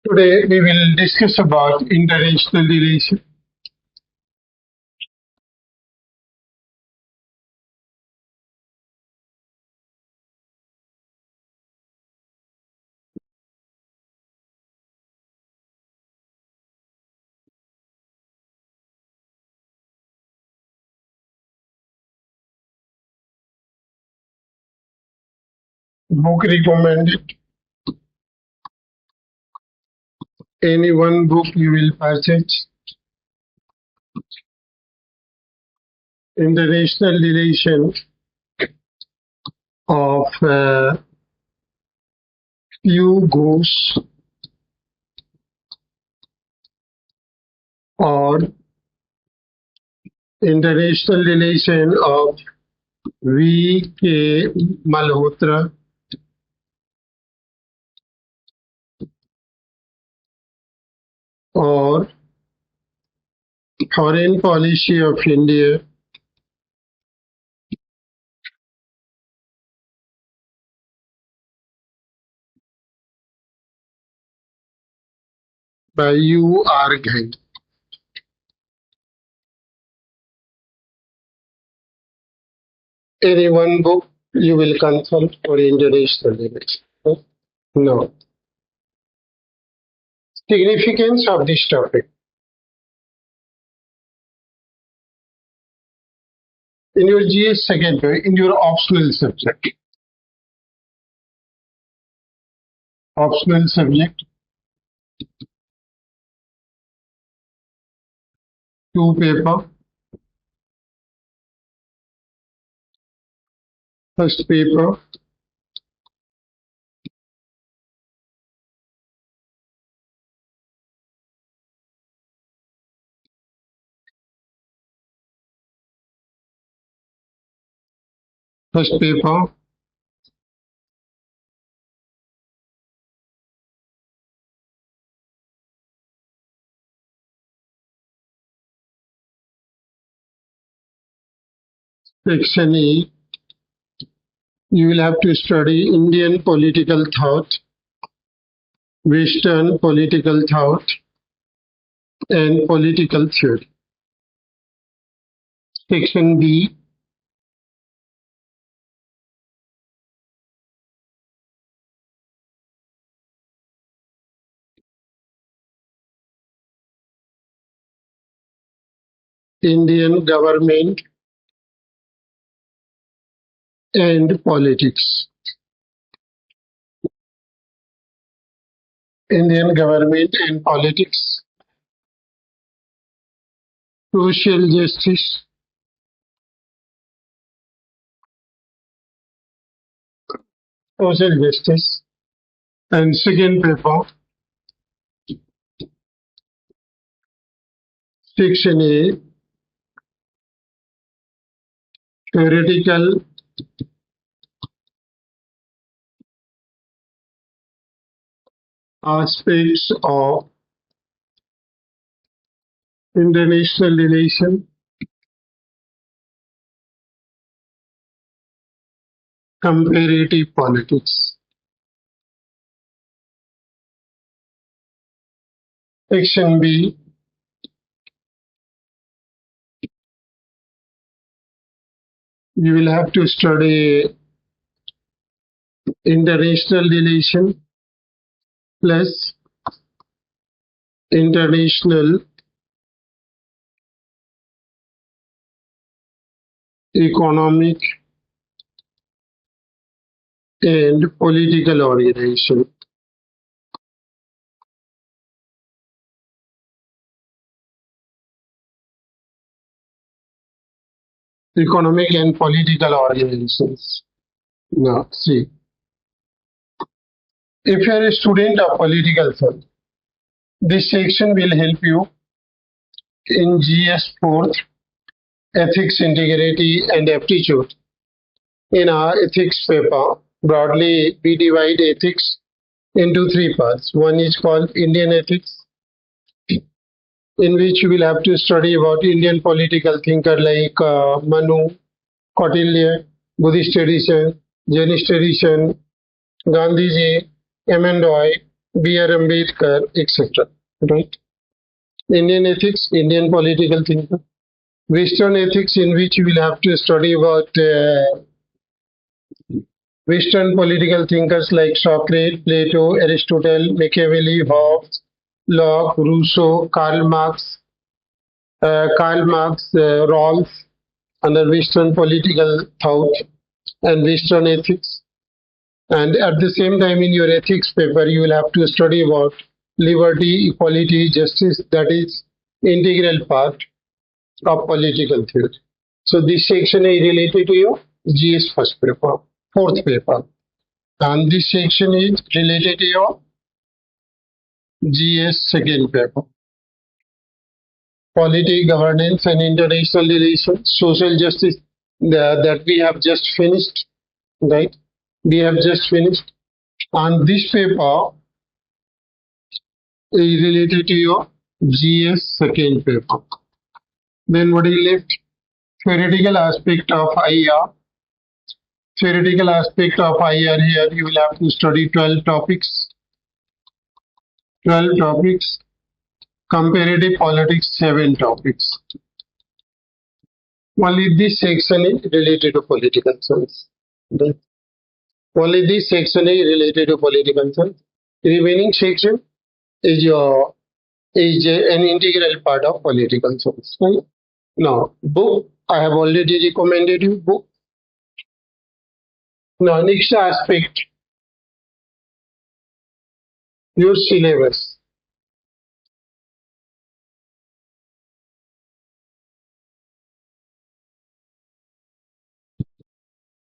Today we will discuss about international relations. Book recommended. Any one book you will purchase. International relations of few groups or international relation of V.K. Malhotra or foreign policy of India by U.R. Ghai. Any one book you will consult for international relations. No. Significance of this topic. In your GS second, in your optional subject, two paper, first paper, section E, you will have to study Indian political thought, Western political thought, and political theory. Section B, Indian government and politics. Indian government and politics, social justice, and second paper, section A, theoretical aspects of international relation, comparative politics. Section B, you will have to study international relation plus international economic and political organization. Economic and political organizations. Now, see, if you are a student of political science, this section will help you in GS 4th, ethics, integrity, and aptitude. In our ethics paper, broadly we divide ethics into three parts. One is called Indian ethics, in which you will have to study about Indian political thinker like Manu, Kautilya, Buddhist tradition, Jainist tradition, Gandhiji, M. N. Roy, B.R. Ambedkar, etc. Right? Indian ethics, Indian political thinker. Western ethics, in which you will have to study about Western political thinkers like Socrates, Plato, Aristotle, Machiavelli, Hobbes, Locke, Rousseau, Rawls, under Western political thought and Western ethics. And at the same time, in your ethics paper, you will have to study about liberty, equality, justice, that is integral part of political theory. So this section is related to your GS first paper, fourth paper. And this section is related to your GS second paper. Polity, governance and international relations, social justice, that we have just finished, right? We have just finished. And this paper is related to your GS second paper. Then what is left? Theoretical aspect of IR. Theoretical aspect of IR, here you will have to study 12 topics. 12 topics. Comparative politics, 7 topics. Only this section is related to political science. Right? Only this section is related to political science. Remaining section is an integral part of political science. Right? Now, book, I have already recommended you book. Now, next aspect, your syllabus.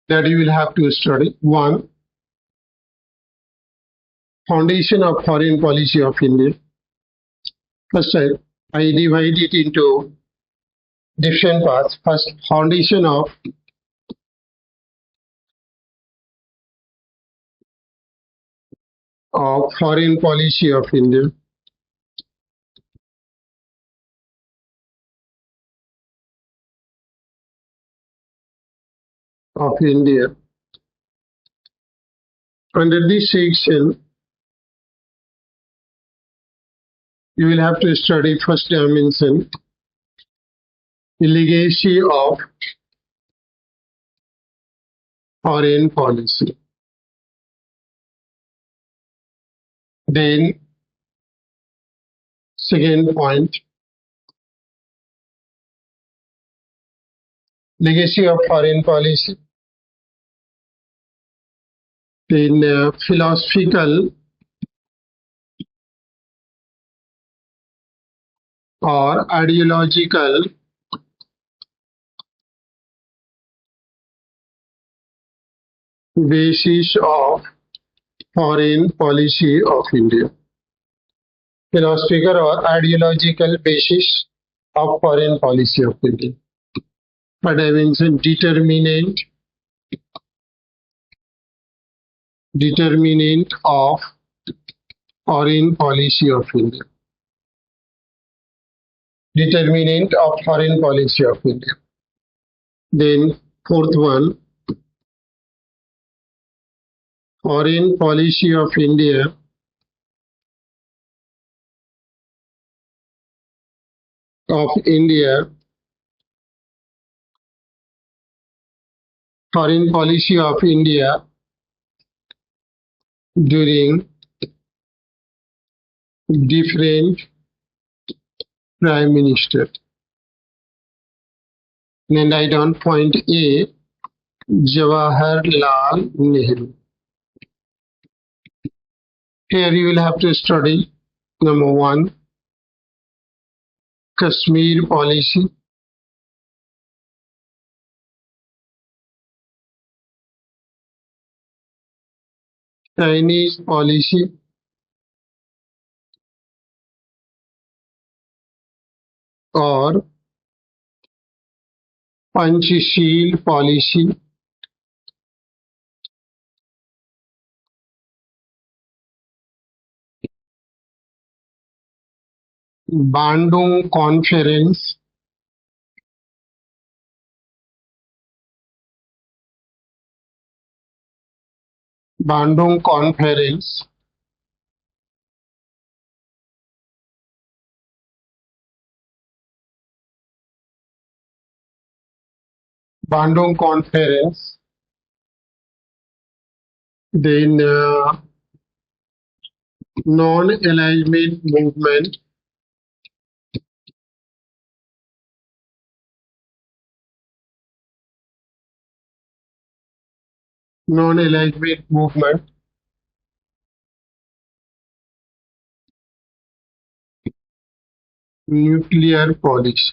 That you will have to study. 1. Foundation of foreign policy of India. First, I divide it into different parts. First, foundation of foreign policy of India. Under this section, you will have to study first dimension, the legacy of foreign policy. Then, second point, legacy of foreign policy. Then, philosophical or ideological basis of foreign policy of India. Philosophical or ideological basis of foreign policy of India. But I mentioned determinant of foreign policy of India. Determinant of foreign policy of India. Then fourth one, foreign policy of India foreign policy of India during different prime minister. Then I on point A, Jawaharlal Nehru. Here you will have to study number 1, Kashmir policy. Chinese policy. Or Panchsheel policy. Bandung Conference. Bandung Conference. Bandung Conference, then non-alignment movement, non-alignment movement, nuclear policy.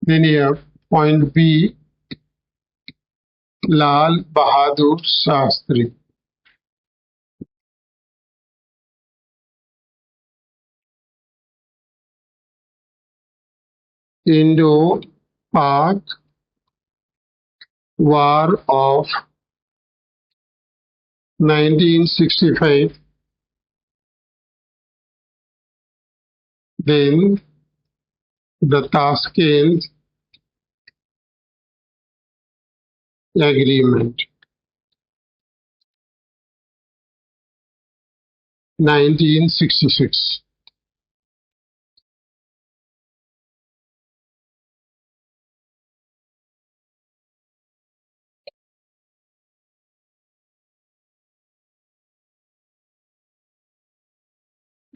Then you have point B, Lal Bahadur Shastri. Indo-Pak War of 1965, then the Tashkent Agreement, 1966.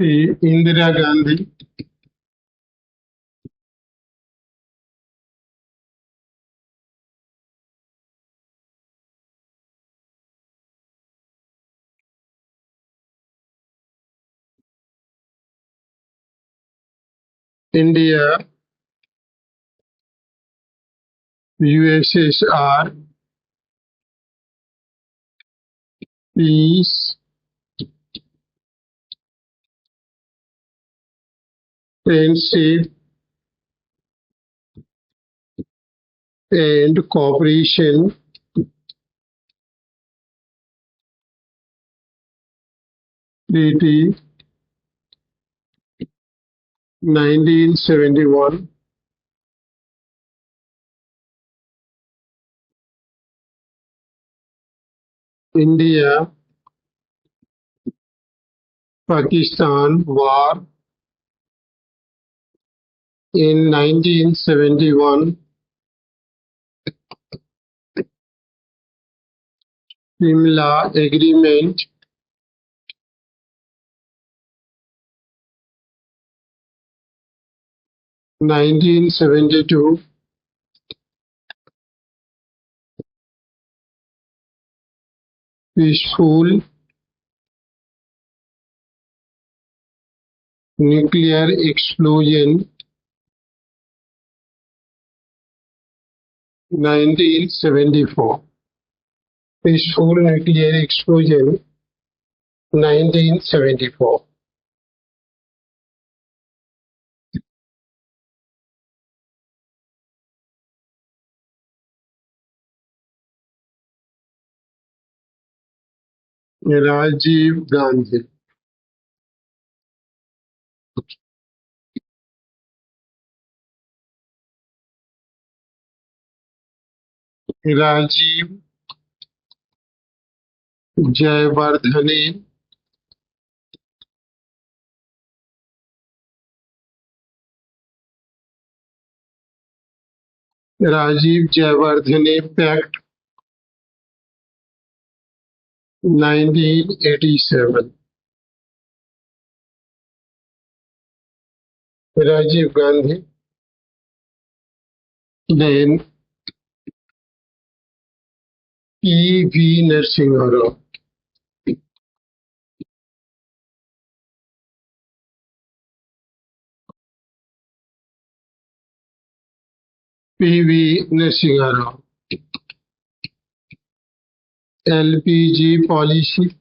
Indira Gandhi, India, USSR, peace, friendship, and cooperation treaty, 1971. India, Pakistan war in 1971. Simla Agreement, 1972. Peaceful nuclear explosion, 1974. Peaceful nuclear explosion, 1974. Rajiv Gandhi. Rajiv Jayawardene. Rajiv Jayawardene Pact, 1987. Rajiv Gandhi. Then P.V. Narasimha Rao. P.V. Narasimha Rao. LPG policy,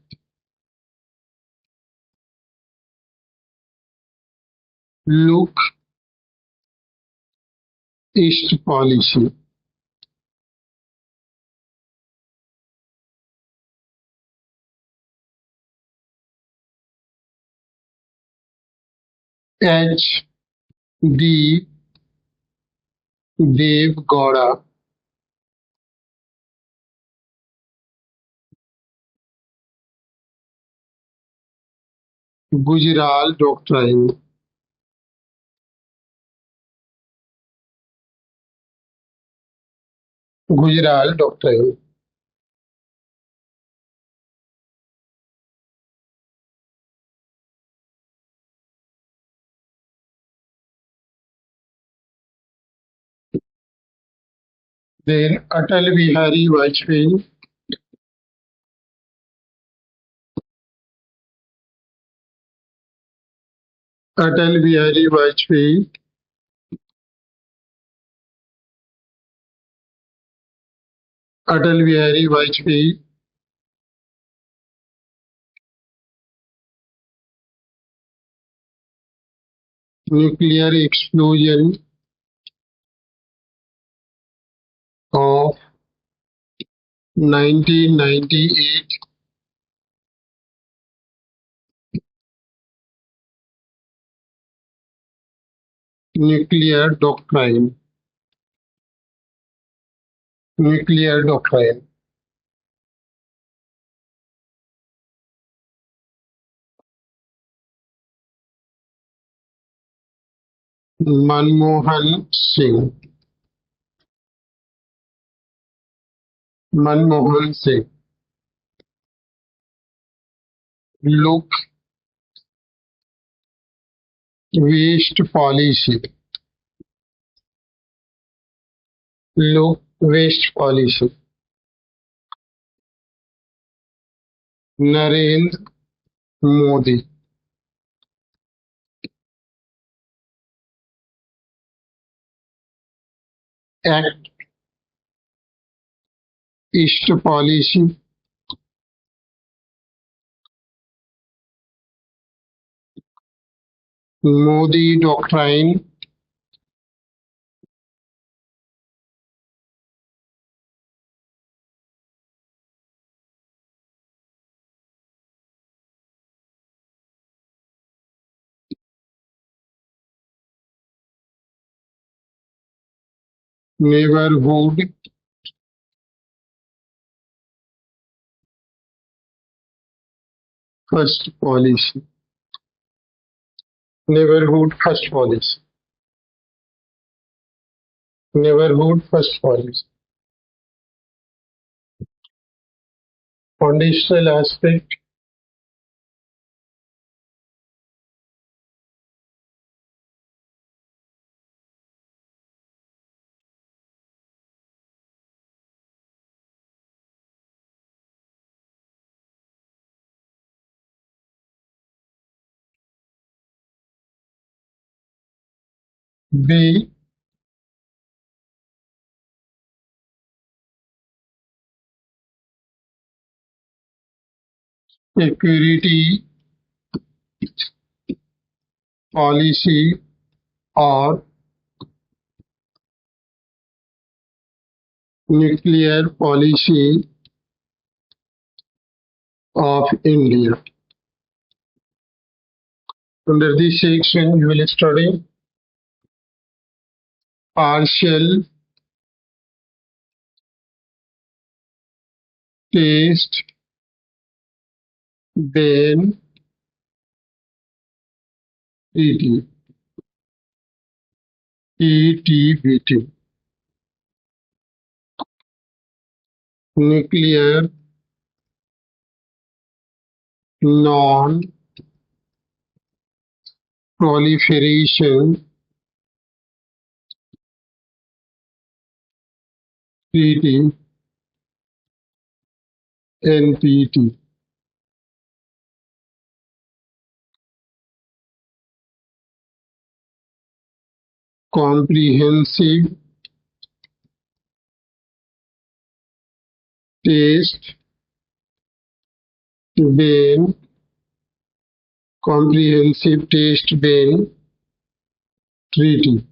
look east policy, H. D. Dev Gowda, Gujarat Doctrine, Gujarat doctrine. Then Atal Bihari Vajpayee. Atal Bihari Vajpayee. Atal Bihari Vajpayee. Nuclear explosion of 1998. Nuclear doctrine. Nuclear doctrine. Manmohan Singh. Manmohan Singh. Look waste policy. Look waste policy. Narendra Modi. Act East policy. Modi doctrine. Neighborhood first policy. Neighborhood first policy. Neighborhood first policy. Foundational aspect. B. Security policy or nuclear policy of India. Under this section, you will study partial test ban treaty, ETBT, nuclear non-proliferation treaty, NPT, comprehensive test ban, comprehensive test ban treaty,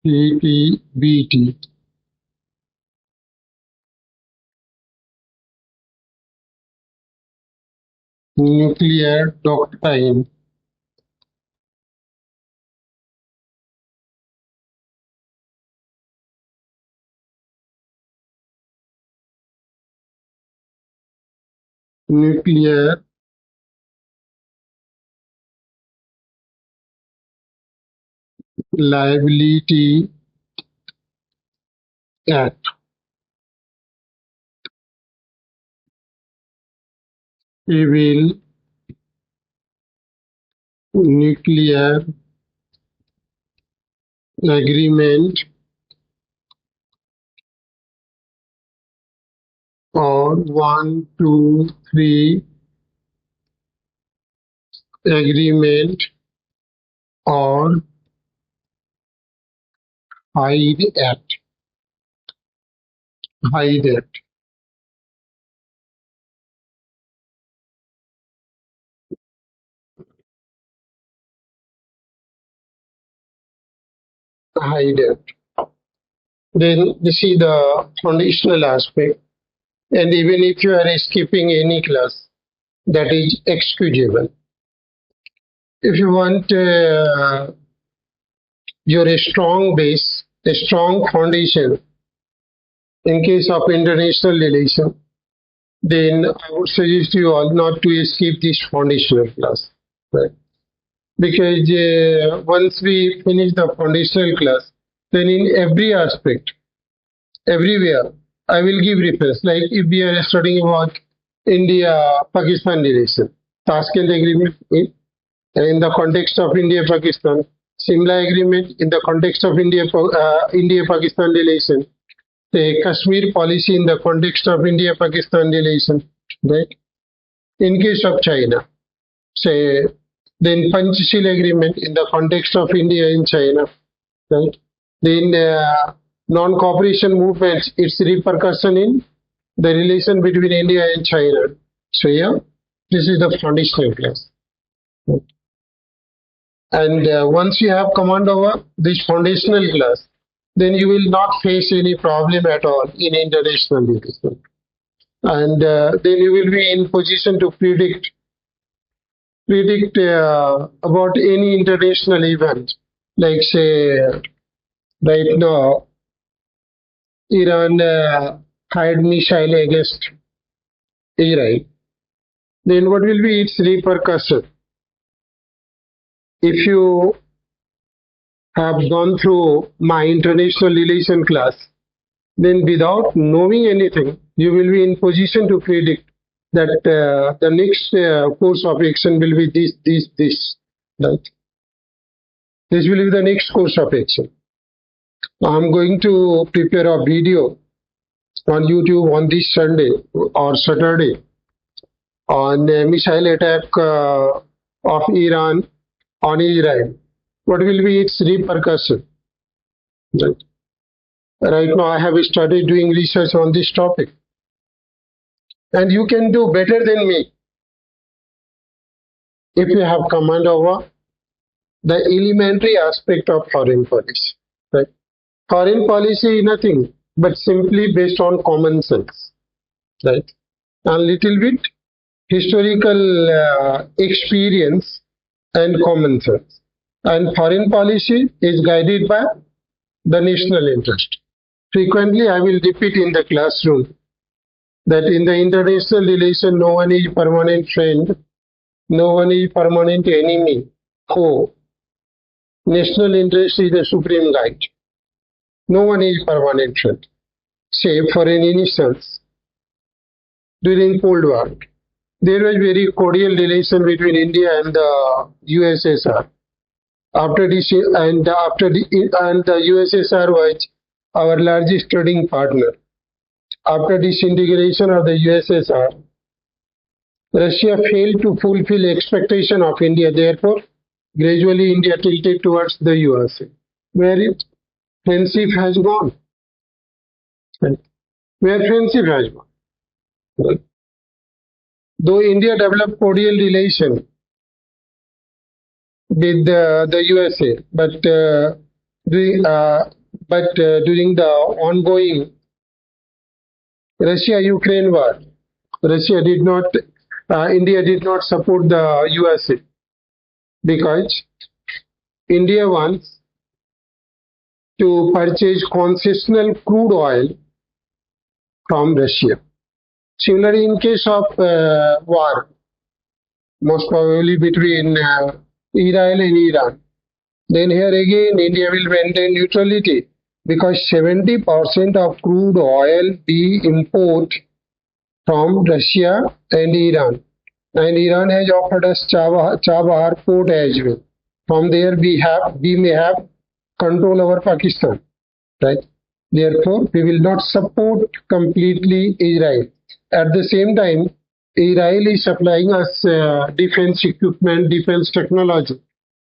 ETBT, nuclear doctrine, nuclear Liability Act. Civil Nuclear Agreement or 1, 2, 3 agreement or Hyde Act. Hyde Act. Hyde Act. Then this is the foundational aspect. And even if you are skipping any class, that is excusable. If you want your strong base, a strong foundation in case of international relation, then I would suggest you all not to skip this foundational class. Right? Because once we finish the foundational class, then in every aspect, everywhere, I will give reference. Like if we are studying about India-Pakistan relation, Tashkent Agreement in the context of India-Pakistan, Simla Agreement in the context of India-Pakistan relation, the Kashmir policy in the context of India-Pakistan relation, right? In case of China, say then Panchshil Agreement in the context of India and China, right? Then non-cooperation movements, its repercussion in the relation between India and China. So yeah, this is the foundational class. Right? And once you have command over this foundational class, then you will not face any problem at all in international relation. And then you will be in position to predict about any international event, like say right now Iran fired missile against Iraq. Then what will be its repercussion? If you have gone through my international relation class, then without knowing anything, you will be in position to predict that the next course of action will be this. Right? This will be the next course of action. I'm going to prepare a video on YouTube on this Sunday or Saturday on missile attack of Iran on Israel. What will be its repercussion? Right now, I have started doing research on this topic. And you can do better than me if you have command over the elementary aspect of foreign policy. Right? Foreign policy is nothing but simply based on common sense. Right? A little bit historical experience and common sense. And foreign policy is guided by the national interest. Frequently, I will repeat in the classroom that in the international relation, no one is permanent friend, no one is permanent enemy, foe. National interest is the supreme guide. No one is permanent friend. Say, for an instance, during Cold War, there was very cordial relation between India and the USSR. The USSR was our largest trading partner. After disintegration of the USSR, Russia failed to fulfill expectation of India. Therefore, gradually India tilted towards the USA, where friendship has gone. Where friendship has gone. Right? Though India developed cordial relation with the USA, but during the ongoing Russia-Ukraine war, India did not support the USA because India wants to purchase concessional crude oil from Russia. Similarly, in case of war, most probably between Israel and Iran, Then here again India will maintain neutrality because 70% of crude oil we import from Russia and Iran. And Iran has offered us Chabahar port as well. From there we may have control over Pakistan, right? Therefore, we will not support completely Israel. At the same time, Israel is supplying us defense equipment, defense technology,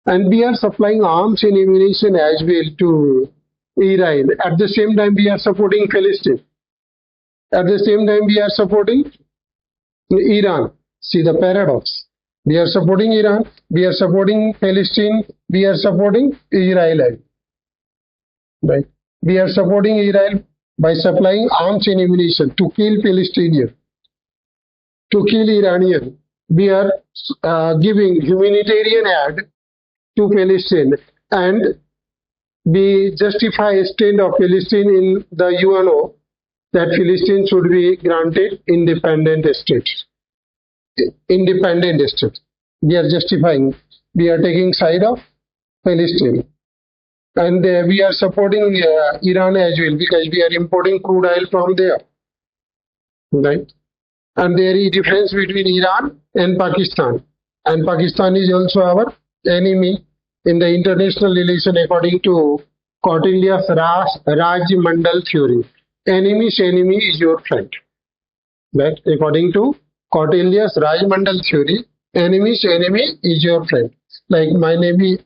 and we are supplying arms and ammunition as well to Israel. At the same time, we are supporting Palestine. At the same time, we are supporting Iran. See the paradox. We are supporting Iran, we are supporting Palestine, we are supporting Israel. Right? We are supporting Israel by supplying arms and ammunition to kill Palestinians, to kill Iranians. We are giving humanitarian aid to Palestine, and we justify stand of Palestine in the UNO that Palestine should be granted independent status. Independent state. We are justifying. We are taking side of Palestine, and we are supporting Iran as well because we are importing crude oil from there, right? And there is difference between Iran and Pakistan, and Pakistan is also our enemy in the international relation according to Kautilya's Raj Mandal theory. Enemy's enemy is your friend, right? According to Kautilya's Raj Mandal theory, enemy's enemy is your friend. Like my enemy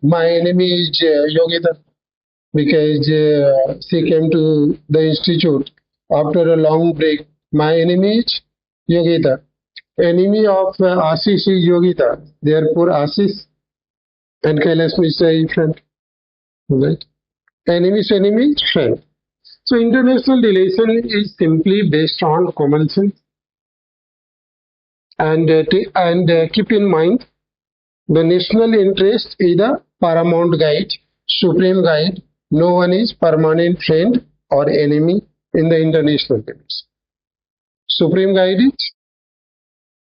is Yogita because she came to the institute after a long break. My enemy is Yogita. Enemy of Ashish is Yogita. Therefore, Ashish and Kelash Mishra is friend. Right? Enemy's enemy is friend. So international relation is simply based on common sense. And keep in mind, the national interest is the paramount guide, supreme guide. No one is permanent friend or enemy in the international limits. Supreme guide is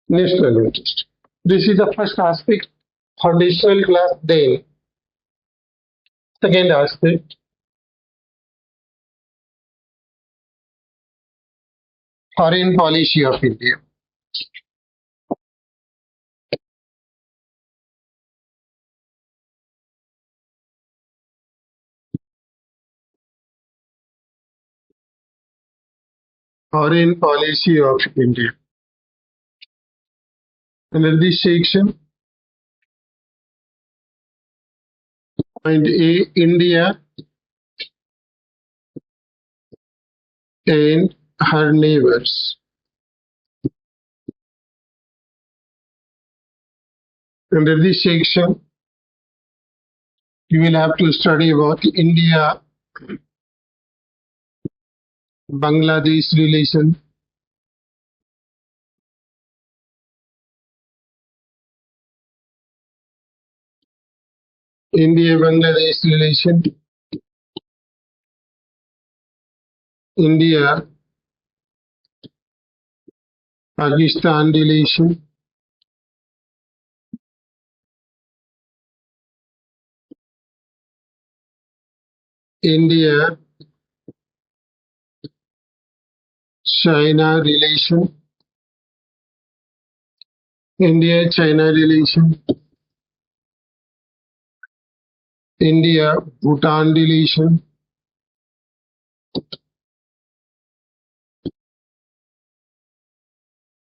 national interest. This is the first aspect, foundational class. Then, second aspect, foreign policy of India. Foreign policy of India. Under this section, point A, India and her neighbors. Under this section, you will have to study about India Bangladesh relation, India Bangladesh relation, India Pakistan relation, India China relation, India China relation, India Bhutan relation,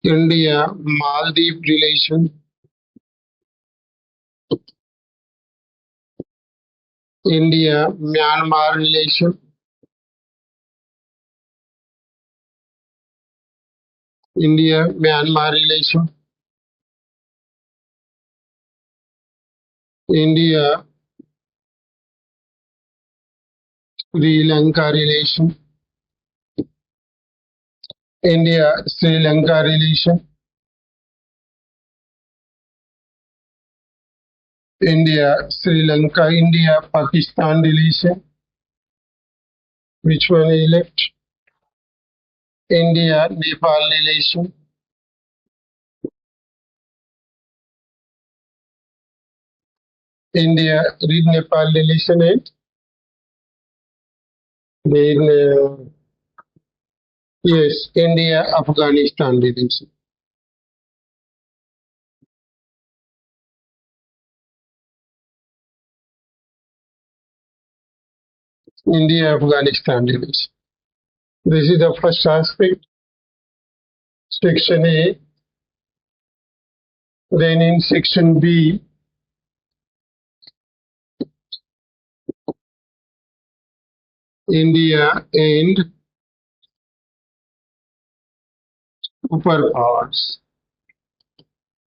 India Maldives relation, India Myanmar relation, India Myanmar relation, India Sri Lanka relation, India Sri Lanka relation, India Sri Lanka, India Pakistan relation. Which one is left? India Nepal relation, India, read Nepal relation and then yes, India Afghanistan relation. India Afghanistan relation. This is the first aspect, section A. Then in section B, India and superpowers.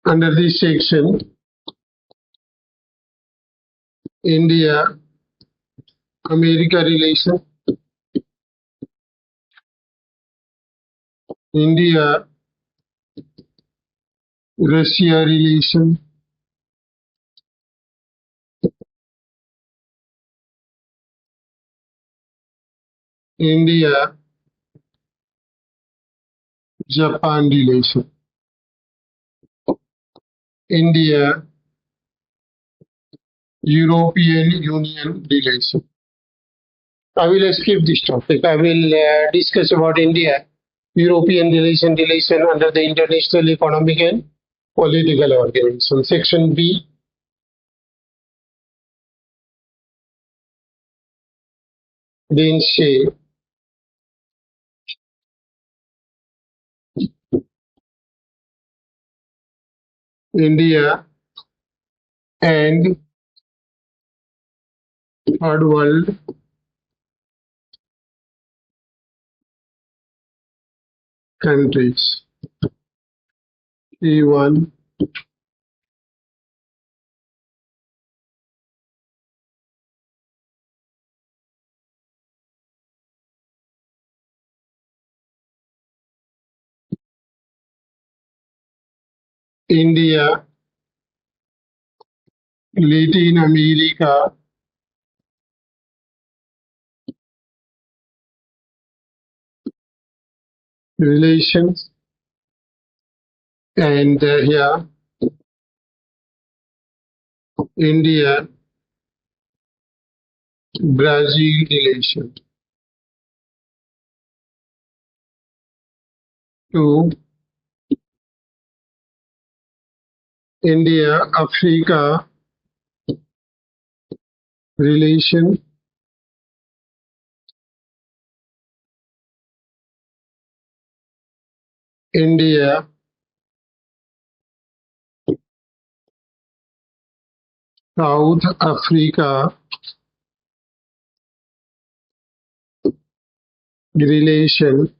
Under this section, India America relation, India Russia relation, India Japan relation, India European Union relation. I will skip this topic. I will discuss about India European relation under the International Economic and Political Organization. Section B, then say India and third world countries. E1, India, Latin America, relations, and here India Brazil relation. 2, India Africa relation, India South Africa relation.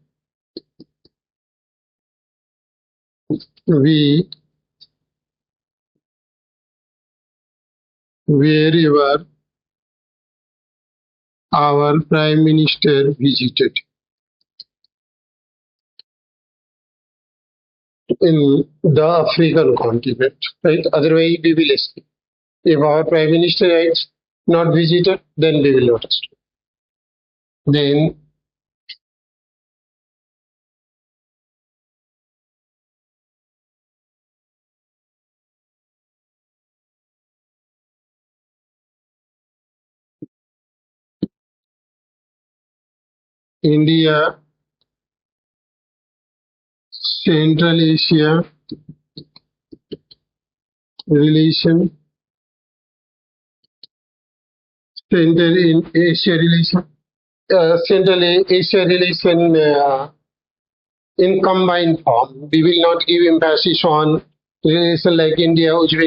We, wherever our Prime Minister visited in the African continent, right? Otherwise, we will escape. If our Prime Minister has not visited, then we will not escape. Then India, Central Asia relation, Central Asia relation, Central Asia relation in combined form. We will not give emphasis on relation like India, Uzbekistan.